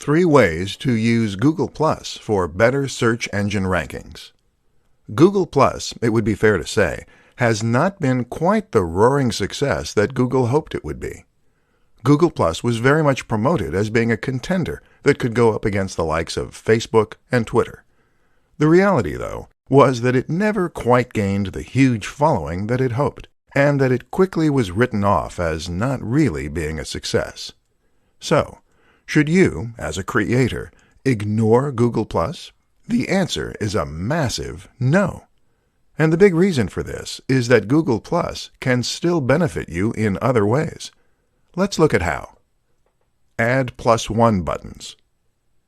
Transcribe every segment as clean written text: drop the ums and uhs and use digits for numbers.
3 ways to use Google Plus for better search engine rankings. Google Plus, it would be fair to say, has not been quite the roaring success that Google hoped it would be. Google Plus was very much promoted as being a contender that could go up against the likes of Facebook and Twitter. The reality, though, was that it never quite gained the huge following that it hoped, and that it quickly was written off as not really being a success. So, should you, as a creator, ignore Google Plus? The answer is a massive no. And the big reason for this is that Google Plus can still benefit you in other ways. Let's look at how. Add +1 buttons.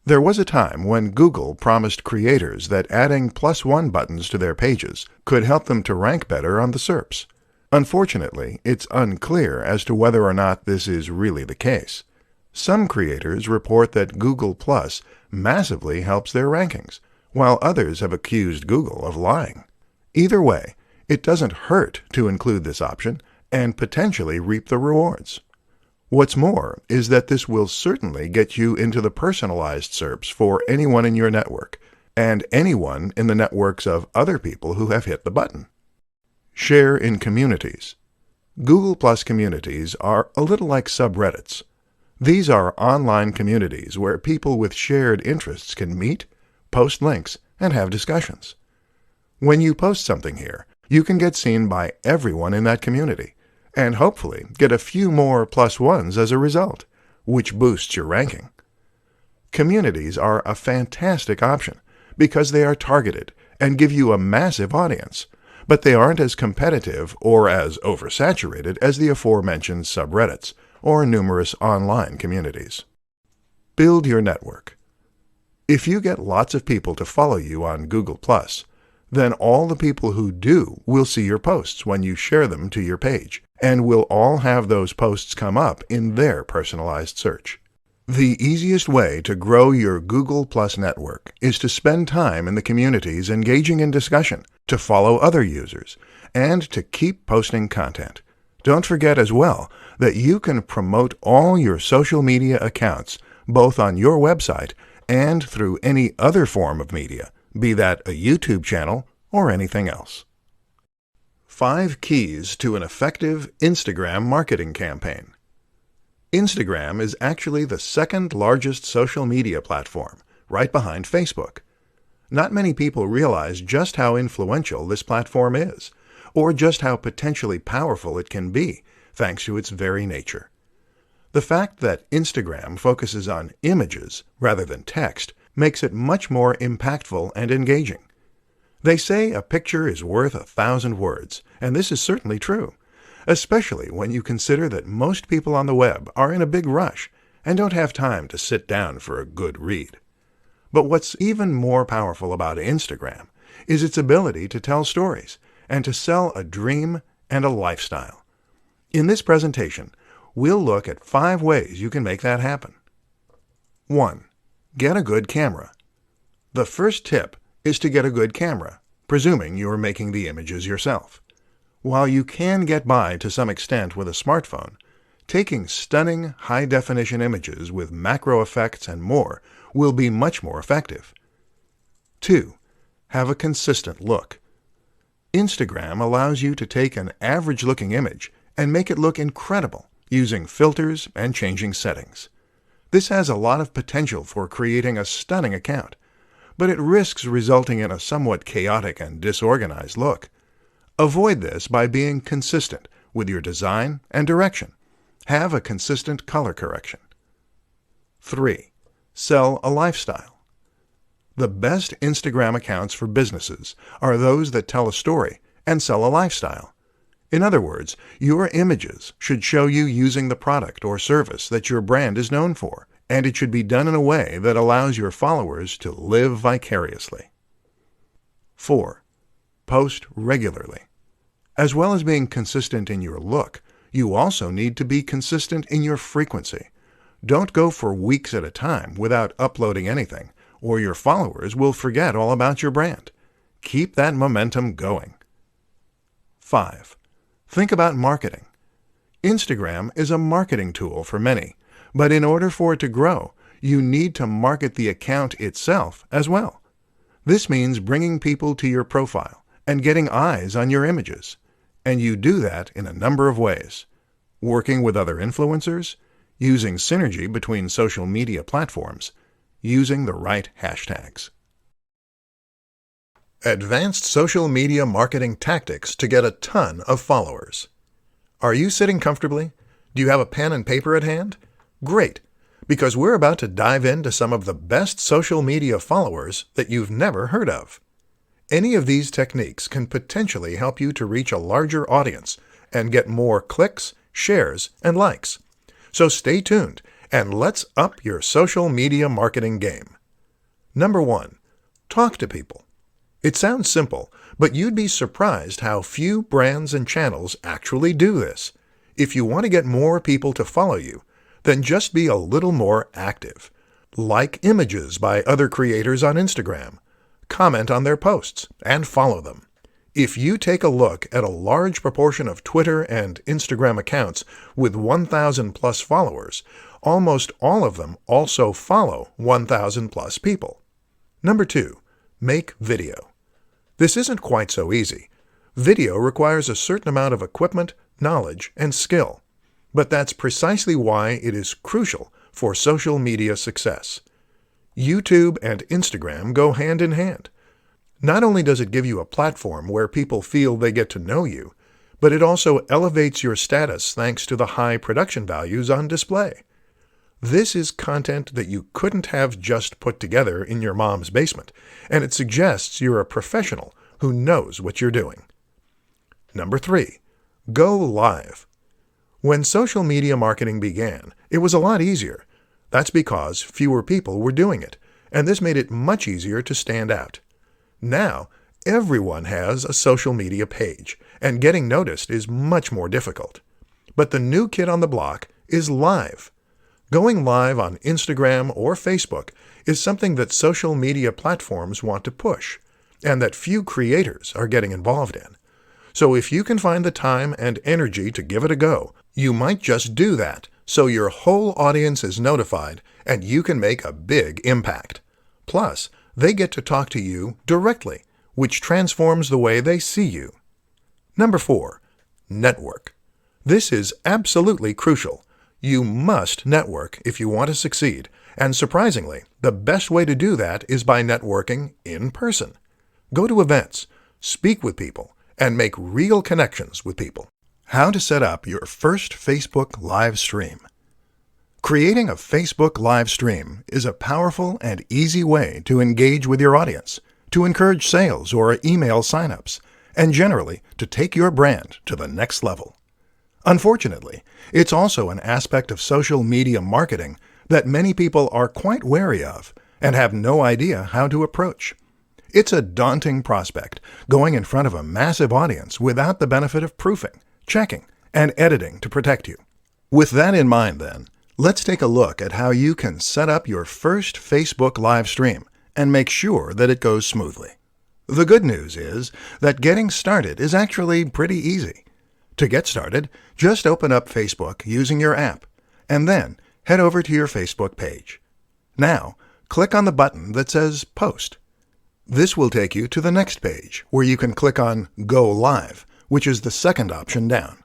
There was a time when Google promised creators that adding +1 buttons to their pages could help them to rank better on the SERPs. Unfortunately, it's unclear as to whether or not this is really the case. Some creators report that Google Plus massively helps their rankings, while others have accused Google of lying. Either way, it doesn't hurt to include this option and potentially reap the rewards. What's more is that this will certainly get you into the personalized SERPs for anyone in your network, and anyone in the networks of other people who have hit the button. Share in communities. Google Plus communities are a little like subreddits. These are online communities where people with shared interests can meet, post links, and have discussions. When you post something here, you can get seen by everyone in that community, and hopefully get a few more +1s as a result, which boosts your ranking. Communities are a fantastic option because they are targeted and give you a massive audience, but they aren't as competitive or as oversaturated as the aforementioned subreddits or numerous online communities. Build your network. If you get lots of people to follow you on Google+, then all the people who do will see your posts when you share them to your page, and will all have those posts come up in their personalized search. The easiest way to grow your Google Plus network is to spend time in the communities engaging in discussion, to follow other users, and to keep posting content. Don't forget as well that you can promote all your social media accounts both on your website and through any other form of media, be that a YouTube channel or anything else. 5 keys to an effective Instagram marketing campaign. Instagram is actually the second largest social media platform, right behind Facebook. Not many people realize just how influential this platform is, or just how potentially powerful it can be, thanks to its very nature. The fact that Instagram focuses on images rather than text makes it much more impactful and engaging. They say a picture is worth 1,000 words, and this is certainly true, especially when you consider that most people on the web are in a big rush and don't have time to sit down for a good read. But what's even more powerful about Instagram is its ability to tell stories and to sell a dream and a lifestyle. In this presentation, we'll look at 5 ways you can make that happen. 1. Get a good camera. The first tip is to get a good camera, presuming you are making the images yourself. While you can get by to some extent with a smartphone, taking stunning high-definition images with macro effects and more will be much more effective. 2. Have a consistent look. Instagram allows you to take an average-looking image and make it look incredible using filters and changing settings. This has a lot of potential for creating a stunning account, but it risks resulting in a somewhat chaotic and disorganized look. Avoid this by being consistent with your design and direction. Have a consistent color correction. 3. Sell a lifestyle. The best Instagram accounts for businesses are those that tell a story and sell a lifestyle. In other words, your images should show you using the product or service that your brand is known for, and it should be done in a way that allows your followers to live vicariously. 4. Post regularly. As well as being consistent in your look, you also need to be consistent in your frequency. Don't go for weeks at a time without uploading anything, or your followers will forget all about your brand. Keep that momentum going. 5. Think about marketing. Instagram is a marketing tool for many, but in order for it to grow, you need to market the account itself as well. This means bringing people to your profile and getting eyes on your images. And you do that in a number of ways. Working with other influencers, using synergy between social media platforms, using the right hashtags. Advanced social media marketing tactics to get a ton of followers. Are you sitting comfortably? Do you have a pen and paper at hand? Great, because we're about to dive into some of the best social media followers that you've never heard of. Any of these techniques can potentially help you to reach a larger audience and get more clicks, shares, and likes. So stay tuned and let's up your social media marketing game. Number 1. Talk to people. It sounds simple, but you'd be surprised how few brands and channels actually do this. If you want to get more people to follow you, then just be a little more active. Like images by other creators on Instagram, comment on their posts, and follow them. If you take a look at a large proportion of Twitter and Instagram accounts with 1,000 plus followers, almost all of them also follow 1,000 plus people. Number 2. Make video. This isn't quite so easy. Video requires a certain amount of equipment, knowledge, and skill. But that's precisely why it is crucial for social media success. YouTube and Instagram go hand in hand. Not only does it give you a platform where people feel they get to know you, but it also elevates your status thanks to the high production values on display. This is content that you couldn't have just put together in your mom's basement, and it suggests you're a professional who knows what you're doing. Number 3. Go live. When social media marketing began, it was a lot easier. That's because fewer people were doing it, and this made it much easier to stand out. Now, everyone has a social media page, and getting noticed is much more difficult. But the new kid on the block is live. Going live on Instagram or Facebook is something that social media platforms want to push, and that few creators are getting involved in. So if you can find the time and energy to give it a go, you might just do that, so your whole audience is notified and you can make a big impact. Plus, they get to talk to you directly, which transforms the way they see you. Number 4. Network. This is absolutely crucial. You must network if you want to succeed, and surprisingly, the best way to do that is by networking in person. Go to events, speak with people, and make real connections with people. How to set up your first Facebook live stream. Creating a Facebook live stream is a powerful and easy way to engage with your audience, to encourage sales or email signups, and generally to take your brand to the next level. Unfortunately, it's also an aspect of social media marketing that many people are quite wary of and have no idea how to approach. It's a daunting prospect, going in front of a massive audience without the benefit of proofing, checking, and editing to protect you. With that in mind, then, let's take a look at how you can set up your first Facebook live stream and make sure that it goes smoothly. The good news is that getting started is actually pretty easy. To get started, just open up Facebook using your app, and then head over to your Facebook page. Now, click on the button that says Post. This will take you to the next page, where you can click on Go Live, which is the second option down.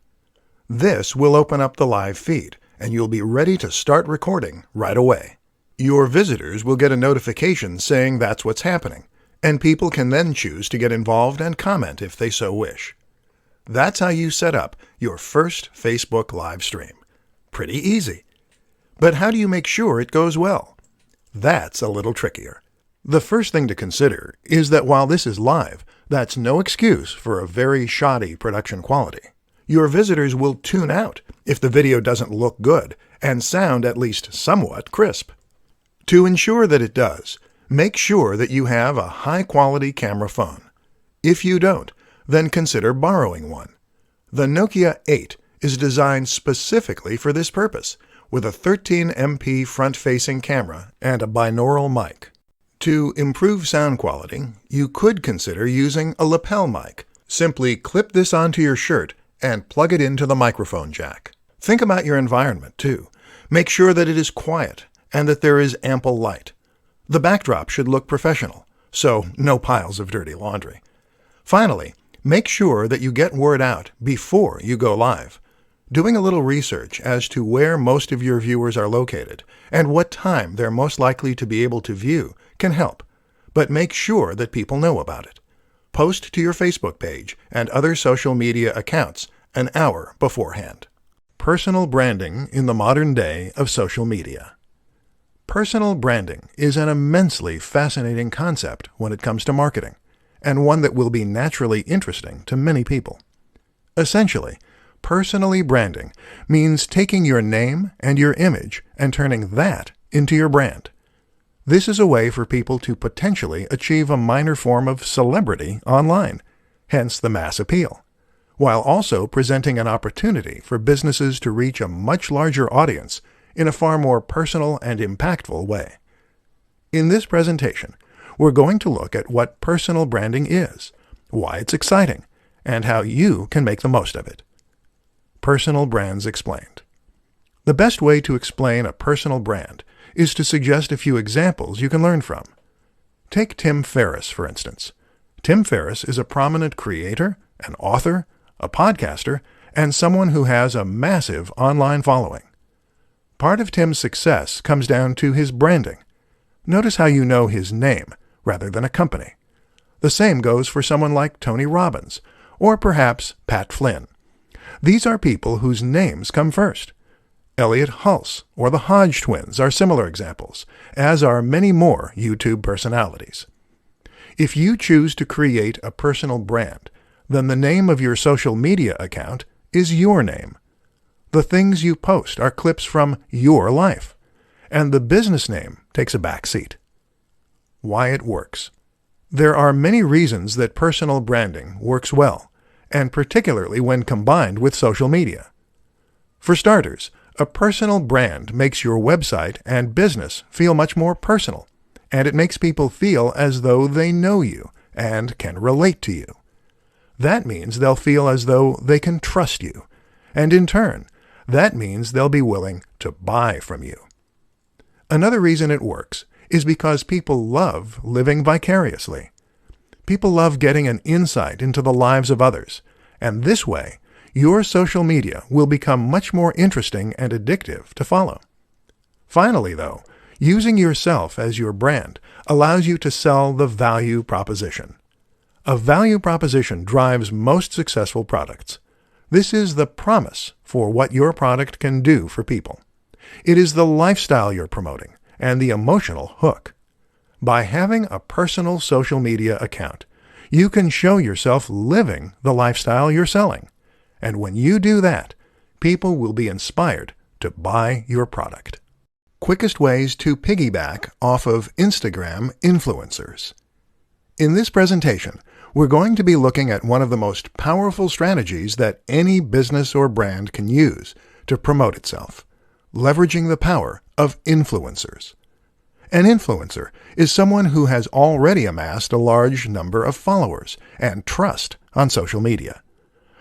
This will open up the live feed, and you'll be ready to start recording right away. Your visitors will get a notification saying that's what's happening, and people can then choose to get involved and comment if they so wish. That's how you set up your first Facebook live stream. Pretty easy. But how do you make sure it goes well? That's a little trickier. The first thing to consider is that while this is live, that's no excuse for a very shoddy production quality. Your visitors will tune out if the video doesn't look good and sound at least somewhat crisp. To ensure that it does, make sure that you have a high-quality camera phone. If you don't, then consider borrowing one. The Nokia 8 is designed specifically for this purpose, with a 13MP front-facing camera and a binaural mic. To improve sound quality, you could consider using a lapel mic. Simply clip this onto your shirt and plug it into the microphone jack. Think about your environment, too. Make sure that it is quiet and that there is ample light. The backdrop should look professional, so no piles of dirty laundry. Finally, make sure that you get word out before you go live. Doing a little research as to where most of your viewers are located and what time they're most likely to be able to view can help, but make sure that people know about it. Post to your Facebook page and other social media accounts an hour beforehand. Personal branding in the modern day of social media. Personal branding is an immensely fascinating concept when it comes to marketing, and one that will be naturally interesting to many people. Essentially, personally branding means taking your name and your image and turning that into your brand. This is a way for people to potentially achieve a minor form of celebrity online, hence the mass appeal, while also presenting an opportunity for businesses to reach a much larger audience in a far more personal and impactful way. In this presentation, we're going to look at what personal branding is, why it's exciting, and how you can make the most of it. Personal brands explained. The best way to explain a personal brand is to suggest a few examples you can learn from. Take Tim Ferriss, for instance. Tim Ferriss is a prominent creator, an author, a podcaster, and someone who has a massive online following. Part of Tim's success comes down to his branding. Notice how you know his name rather than a company. The same goes for someone like Tony Robbins, or perhaps Pat Flynn. These are people whose names come first. Elliot Hulse or the Hodge twins are similar examples, as are many more YouTube personalities. If you choose to create a personal brand, then the name of your social media account is your name. The things you post are clips from your life, and the business name takes a back seat. Why it works. There are many reasons that personal branding works well, and particularly when combined with social media. For starters, a personal brand makes your website and business feel much more personal, and it makes people feel as though they know you and can relate to you. That means they'll feel as though they can trust you, and in turn, that means they'll be willing to buy from you. Another reason it works is because people love living vicariously. People love getting an insight into the lives of others, and this way, your social media will become much more interesting and addictive to follow. Finally, though, using yourself as your brand allows you to sell the value proposition. A value proposition drives most successful products. This is the promise for what your product can do for people. It is the lifestyle you're promoting and the emotional hook. By having a personal social media account, you can show yourself living the lifestyle you're selling. And when you do that, people will be inspired to buy your product. Quickest ways to piggyback off of Instagram influencers. In this presentation, we're going to be looking at one of the most powerful strategies that any business or brand can use to promote itself, leveraging the power of influencers. An influencer is someone who has already amassed a large number of followers and trust on social media.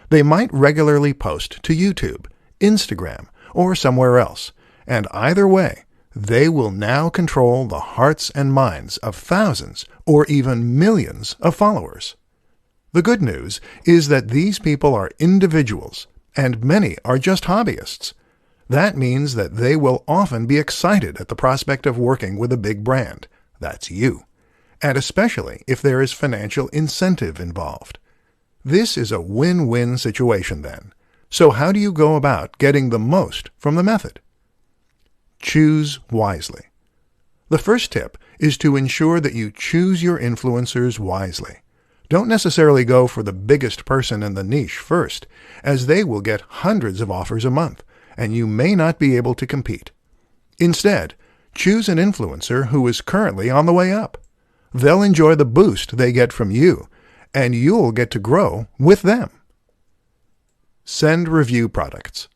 They might regularly post to YouTube, Instagram, or somewhere else, and either way, they will now control the hearts and minds of thousands or even millions of followers. The good news is that these people are individuals, and many are just hobbyists. That means that they will often be excited at the prospect of working with a big brand. That's you. And especially if there is financial incentive involved. This is a win-win situation then. So how do you go about getting the most from the method? Choose wisely. The first tip is to ensure that you choose your influencers wisely. Don't necessarily go for the biggest person in the niche first, as they will get hundreds of offers a month, and you may not be able to compete. Instead, choose an influencer who is currently on the way up. They'll enjoy the boost they get from you, and you'll get to grow with them. Send review products.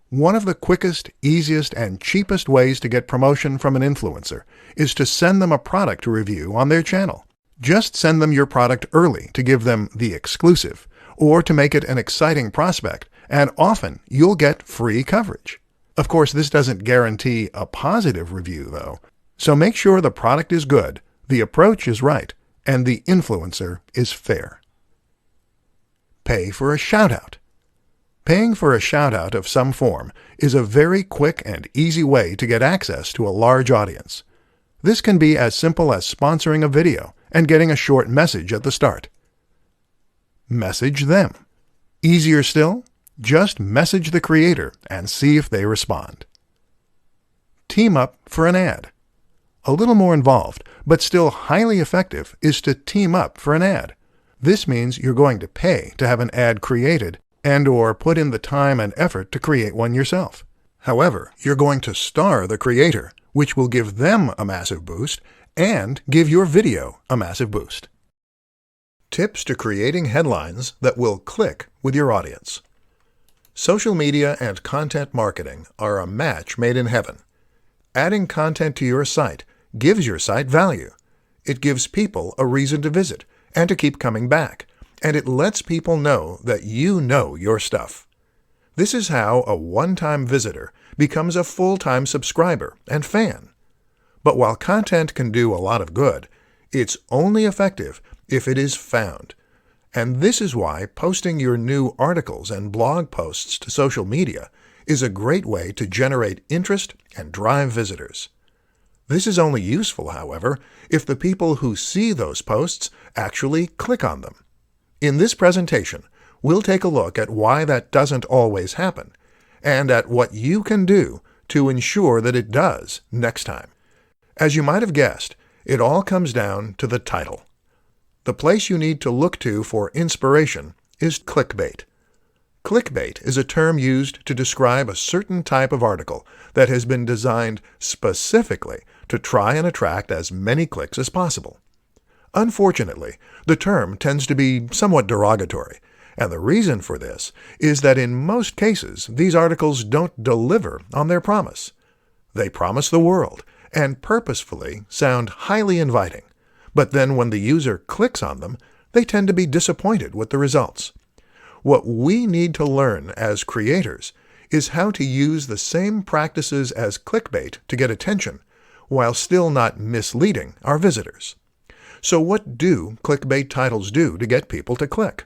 One of the quickest, easiest, and cheapest ways to get promotion from an influencer is to send them a product to review on their channel. Just send them your product early to give them the exclusive, or to make it an exciting prospect, and often you'll get free coverage. Of course, this doesn't guarantee a positive review, though. So make sure the product is good, the approach is right, and the influencer is fair. Pay for a shout-out. Paying for a shout-out of some form is a very quick and easy way to get access to a large audience. This can be as simple as sponsoring a video and getting a short message at the start. Message them. Easier still, just message the creator and see if they respond. Team up for an ad. A little more involved, but still highly effective, is to team up for an ad. This means you're going to pay to have an ad created and/or put in the time and effort to create one yourself. However, you're going to star the creator, which will give them a massive boost and give your video a massive boost. Tips to creating headlines that will click with your audience. Social media and content marketing are a match made in heaven. Adding content to your site gives your site value. It gives people a reason to visit and to keep coming back, and it lets people know that you know your stuff. This is how a one-time visitor becomes a full-time subscriber and fan. But while content can do a lot of good, it's only effective if it is found. And this is why posting your new articles and blog posts to social media is a great way to generate interest and drive visitors. This is only useful, however, if the people who see those posts actually click on them. In this presentation, we'll take a look at why that doesn't always happen, and at what you can do to ensure that it does next time. As you might have guessed, it all comes down to the title. The place you need to look to for inspiration is clickbait. Clickbait is a term used to describe a certain type of article that has been designed specifically to try and attract as many clicks as possible. Unfortunately, the term tends to be somewhat derogatory, and the reason for this is that in most cases these articles don't deliver on their promise. They promise the world and purposefully sound highly inviting, but then when the user clicks on them, they tend to be disappointed with the results. What we need to learn as creators is how to use the same practices as clickbait to get attention, while still not misleading our visitors. So what do clickbait titles do to get people to click?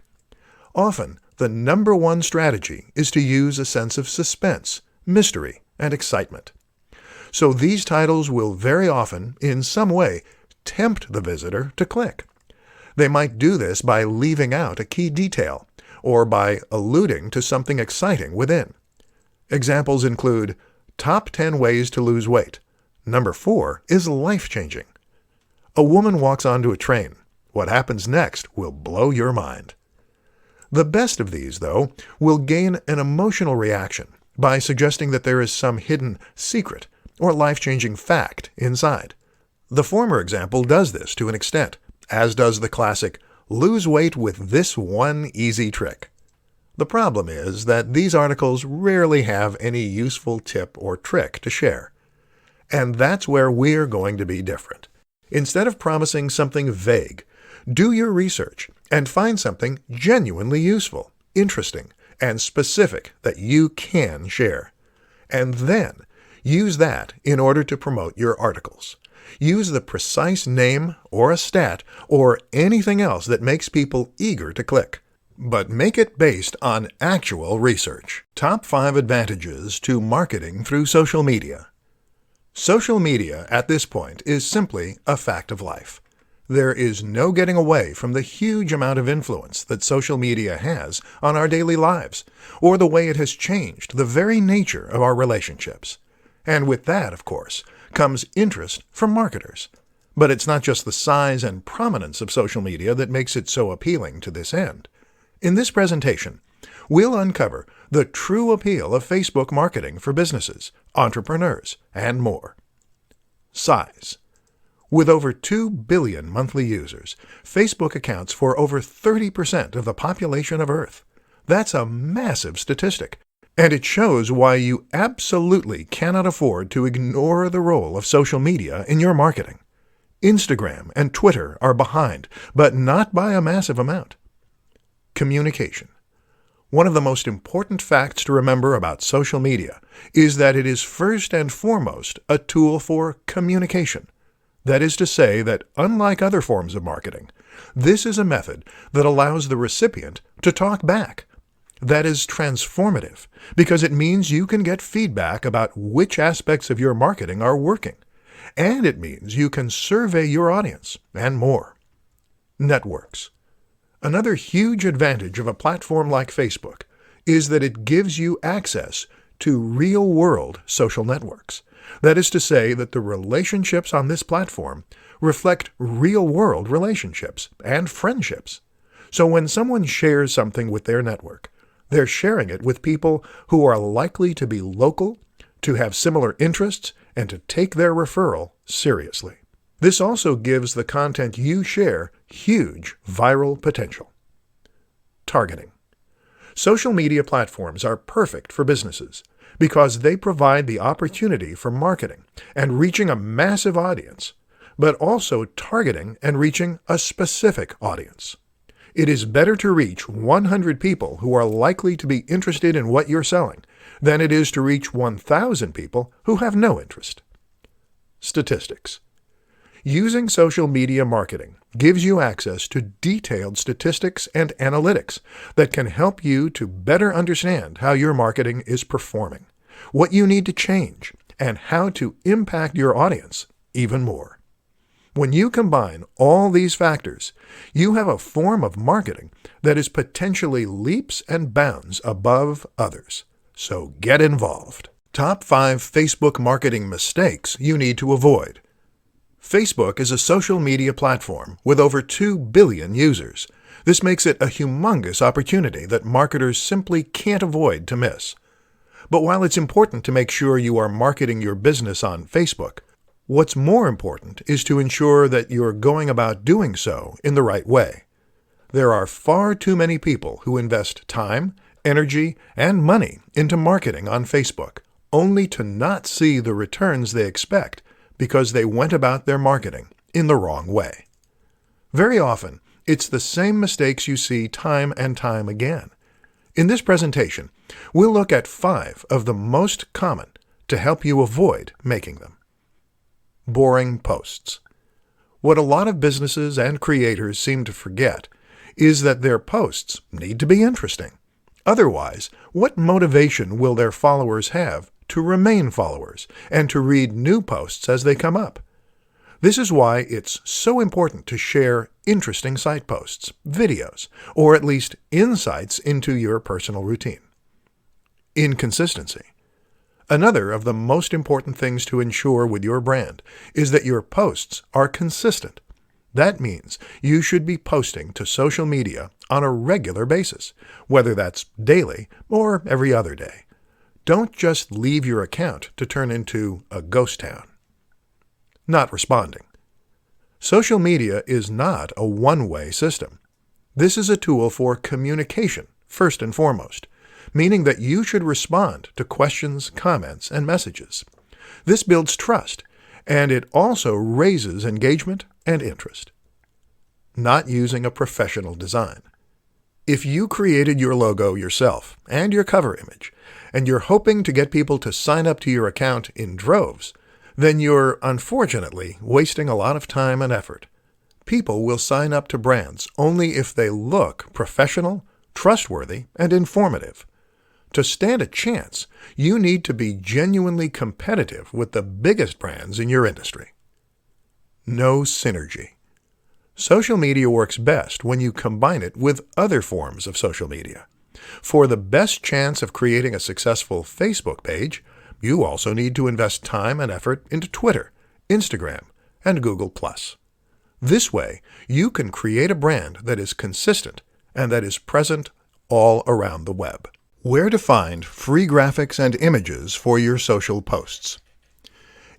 Often, the number one strategy is to use a sense of suspense, mystery, and excitement. So these titles will very often, in some way, tempt the visitor to click. They might do this by leaving out a key detail, or by alluding to something exciting within. Examples include, Top 10 Ways to Lose Weight. Number 4 is life-changing. A woman walks onto a train. What happens next will blow your mind. The best of these, though, will gain an emotional reaction by suggesting that there is some hidden secret or life-changing fact inside. The former example does this to an extent, as does the classic, lose weight with this one easy trick. The problem is that these articles rarely have any useful tip or trick to share. And that's where we're going to be different. Instead of promising something vague, do your research and find something genuinely useful, interesting, and specific that you can share. And then use that in order to promote your articles. Use the precise name or a stat or anything else that makes people eager to click. But make it based on actual research. Top 5 advantages to marketing through social media. Social media at this point is simply a fact of life. There is no getting away from the huge amount of influence that social media has on our daily lives, or the way it has changed the very nature of our relationships. And with that, of course, comes interest from marketers. But it's not just the size and prominence of social media that makes it so appealing to this end. In this presentation, we'll uncover the true appeal of Facebook marketing for businesses, entrepreneurs, and more. Size. With over 2 billion monthly users, Facebook accounts for over 30% of the population of Earth. That's a massive statistic, and it shows why you absolutely cannot afford to ignore the role of social media in your marketing. Instagram and Twitter are behind, but not by a massive amount. Communication. One of the most important facts to remember about social media is that it is first and foremost a tool for communication. That is to say that, unlike other forms of marketing, this is a method that allows the recipient to talk back. That is transformative because it means you can get feedback about which aspects of your marketing are working, and it means you can survey your audience and more. Networks. Another huge advantage of a platform like Facebook is that it gives you access to real-world social networks. That is to say that the relationships on this platform reflect real-world relationships and friendships. So when someone shares something with their network, they're sharing it with people who are likely to be local, to have similar interests, and to take their referral seriously. This also gives the content you share huge viral potential. Targeting. Social media platforms are perfect for businesses because they provide the opportunity for marketing and reaching a massive audience, but also targeting and reaching a specific audience. It is better to reach 100 people who are likely to be interested in what you're selling than it is to reach 1,000 people who have no interest. Statistics. Using social media marketing gives you access to detailed statistics and analytics that can help you to better understand how your marketing is performing, what you need to change, and how to impact your audience even more. When you combine all these factors, you have a form of marketing that is potentially leaps and bounds above others. So get involved. Top 5 Facebook marketing mistakes you need to avoid. Facebook is a social media platform with over 2 billion users. This makes it a humongous opportunity that marketers simply can't afford to miss. But while it's important to make sure you are marketing your business on Facebook, what's more important is to ensure that you're going about doing so in the right way. There are far too many people who invest time, energy, and money into marketing on Facebook, only to not see the returns they expect because they went about their marketing in the wrong way. Very often, it's the same mistakes you see time and time again. In this presentation, we'll look at 5 of the most common to help you avoid making them. Boring posts. What a lot of businesses and creators seem to forget is that their posts need to be interesting. Otherwise, what motivation will their followers have to remain followers and to read new posts as they come up? This is why it's so important to share interesting site posts, videos, or at least insights into your personal routine. Inconsistency. Another of the most important things to ensure with your brand is that your posts are consistent. That means you should be posting to social media on a regular basis, whether that's daily or every other day. Don't just leave your account to turn into a ghost town. Not responding. Social media is not a one-way system. This is a tool for communication, first and foremost, meaning that you should respond to questions, comments, and messages. This builds trust, and it also raises engagement and interest. Not using a professional design. If you created your logo yourself and your cover image, and you're hoping to get people to sign up to your account in droves, then you're unfortunately wasting a lot of time and effort. People will sign up to brands only if they look professional, trustworthy, and informative. To stand a chance, you need to be genuinely competitive with the biggest brands in your industry. No synergy. Social media works best when you combine it with other forms of social media. For the best chance of creating a successful Facebook page, you also need to invest time and effort into Twitter, Instagram, and Google+. This way, you can create a brand that is consistent and that is present all around the web. Where to find free graphics and images for your social posts.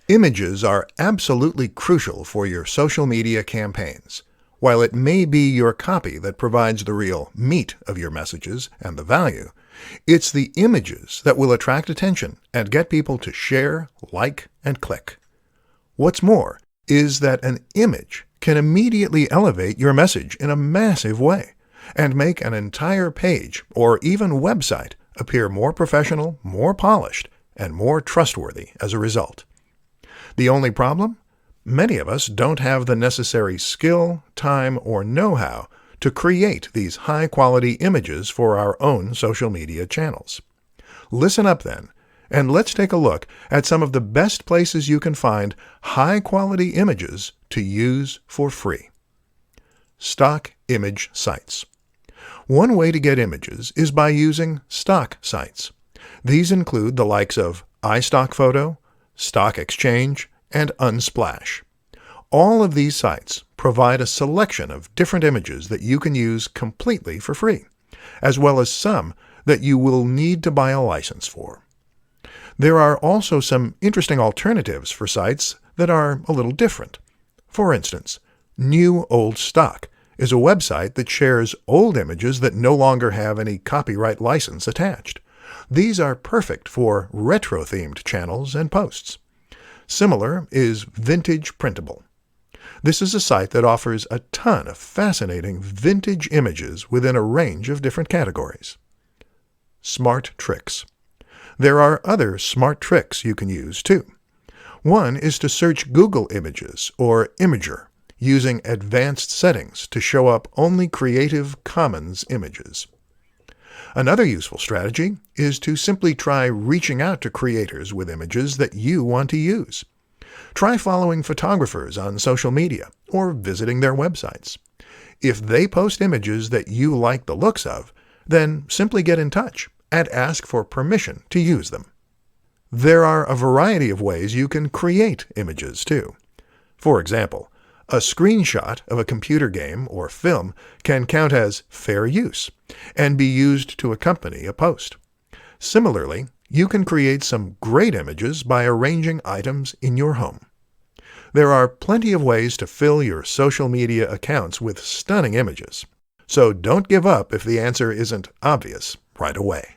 Images are absolutely crucial for your social media campaigns. While it may be your copy that provides the real meat of your messages and the value, it's the images that will attract attention and get people to share, like, and click. What's more is that an image can immediately elevate your message in a massive way, and make an entire page or even website appear more professional, more polished, and more trustworthy as a result. The only problem? Many of us don't have the necessary skill, time, or know-how to create these high-quality images for our own social media channels. Listen up then, and let's take a look at some of the best places you can find high-quality images to use for free. Stock image sites. One way to get images is by using stock sites. These include the likes of iStockPhoto, Stock Exchange, and Unsplash. All of these sites provide a selection of different images that you can use completely for free, as well as some that you will need to buy a license for. There are also some interesting alternatives for sites that are a little different. For instance, New Old Stock is a website that shares old images that no longer have any copyright license attached. These are perfect for retro-themed channels and posts. Similar is Vintage Printable. This is a site that offers a ton of fascinating vintage images within a range of different categories. Smart Tricks. There are other smart tricks you can use too. One is to search Google Images or Imager using advanced settings to show up only Creative Commons images. Another useful strategy is to simply try reaching out to creators with images that you want to use. Try following photographers on social media or visiting their websites. If they post images that you like the looks of, then simply get in touch and ask for permission to use them. There are a variety of ways you can create images too. For example, a screenshot of a computer game or film can count as fair use and be used to accompany a post. Similarly, you can create some great images by arranging items in your home. There are plenty of ways to fill your social media accounts with stunning images, so don't give up if the answer isn't obvious right away.